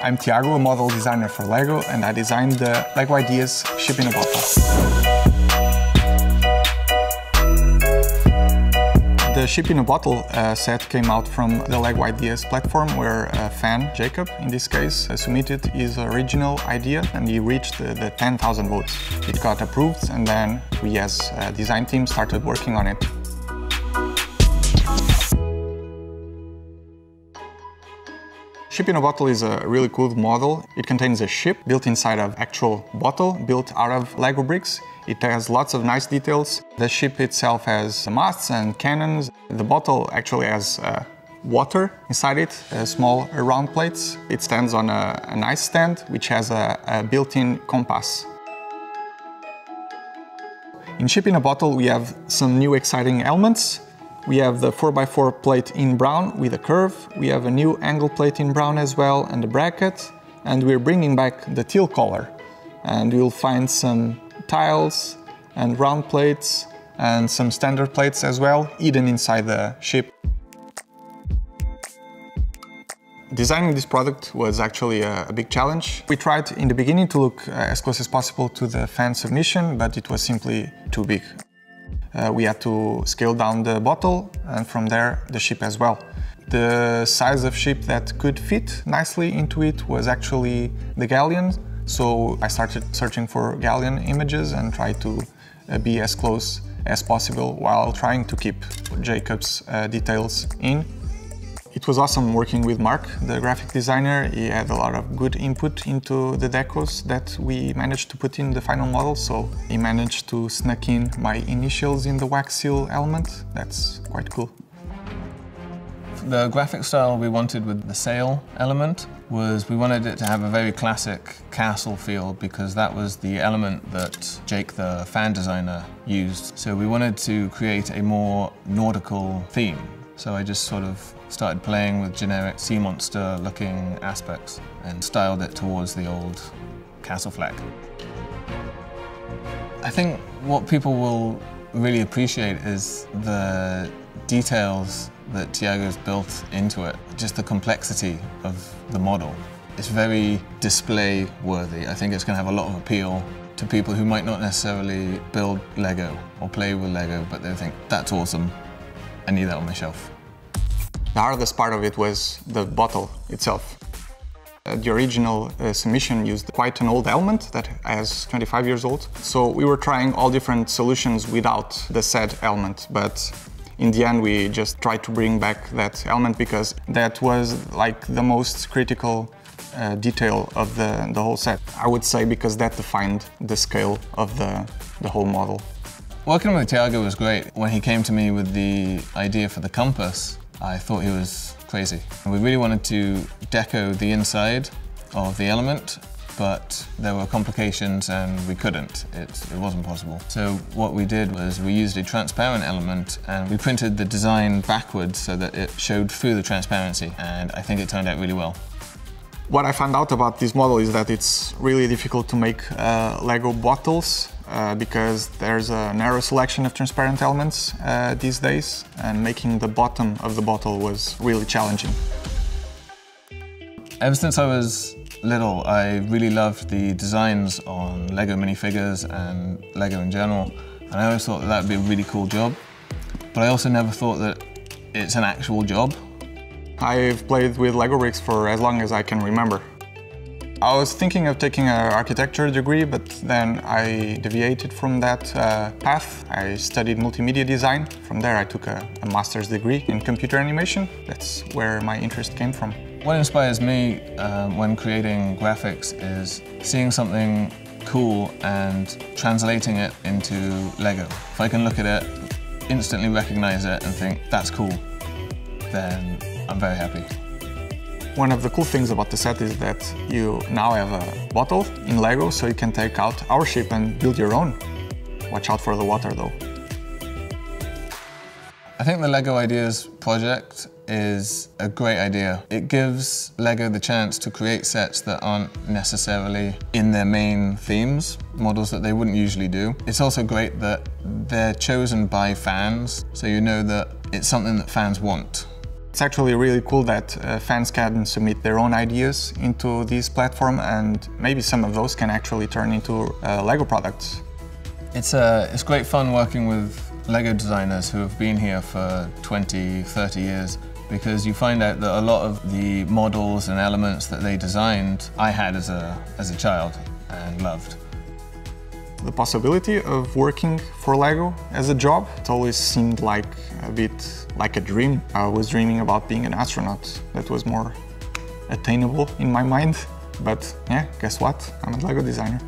I'm Tiago, a model designer for LEGO, and I designed the LEGO Ideas ship in a bottle. The ship in a bottle set came out from the LEGO Ideas platform, where a fan, Jacob in this case, submitted his original idea and he reached the 10,000 votes. It got approved and then we as a design team started working on it. Ship in a bottle is a really cool model. It contains a ship built inside of actual bottle, built out of Lego bricks. It has lots of nice details. The ship itself has masts and cannons. The bottle actually has water inside it, small round plates. It stands on a nice stand, which has a built-in compass. In Ship in a Bottle, we have some new exciting elements. We have the 4x4 plate in brown with a curve. We have a new angle plate in brown as well and a bracket. And we're bringing back the teal color. And you'll find some tiles and round plates and some standard plates as well, hidden inside the ship. Designing this product was actually a big challenge. We tried in the beginning to look as close as possible to the fan submission, but it was simply too big. We had to scale down the bottle and from there the ship as well. The size of ship that could fit nicely into it was actually the galleon, so I started searching for galleon images and tried to be as close as possible while trying to keep Jacob's details in. It was awesome working with Mark, the graphic designer. He had a lot of good input into the decos that we managed to put in the final model, so he managed to sneak in my initials in the wax seal element. That's quite cool. The graphic style we wanted with the sail element was we wanted it to have a very classic castle feel because that was the element that Jake, the fan designer, used. So we wanted to create a more nautical theme. So I just sort of started playing with generic sea monster looking aspects and styled it towards the old castle flag. I think what people will really appreciate is the details that Tiago's built into it, just the complexity of the model. It's very display worthy. I think it's going to have a lot of appeal to people who might not necessarily build Lego or play with Lego, but they think, that's awesome, I need that on my shelf. The hardest part of it was the bottle itself. The original submission used quite an old element that is 25 years old. So we were trying all different solutions without the said element, but in the end we just tried to bring back that element because that was like the most critical detail of the whole set. I would say because that defined the scale of the whole model. Working with Tiago was great. When he came to me with the idea for the compass, I thought he was crazy. We really wanted to deco the inside of the element, but there were complications and we couldn't. It wasn't possible. So what we did was we used a transparent element and we printed the design backwards so that it showed through the transparency, and I think it turned out really well. What I found out about this model is that it's really difficult to make Lego bottles because there's a narrow selection of transparent elements these days, and making the bottom of the bottle was really challenging. Ever since I was little, I really loved the designs on Lego minifigures and Lego in general, and I always thought that would be a really cool job, but I also never thought that it's an actual job. I've played with Lego bricks for as long as I can remember. I was thinking of taking an architecture degree, but then I deviated from that path. I studied multimedia design. From there I took a master's degree in computer animation. That's where my interest came from. What inspires me when creating graphics is seeing something cool and translating it into Lego. If I can look at it, instantly recognize it and think, that's cool, then I'm very happy. One of the cool things about the set is that you now have a bottle in Lego, so you can take out our ship and build your own. Watch out for the water though. I think the Lego Ideas project is a great idea. It gives Lego the chance to create sets that aren't necessarily in their main themes, models that they wouldn't usually do. It's also great that they're chosen by fans, so you know that it's something that fans want. It's actually really cool that fans can submit their own ideas into this platform, and maybe some of those can actually turn into Lego products. It's great fun working with Lego designers who have been here for 20, 30 years, because you find out that a lot of the models and elements that they designed, I had as a child and loved. The possibility of working for Lego as a job, it always seemed like a bit like a dream. I was dreaming about being an astronaut. That was more attainable in my mind. But yeah, guess what? I'm a Lego designer.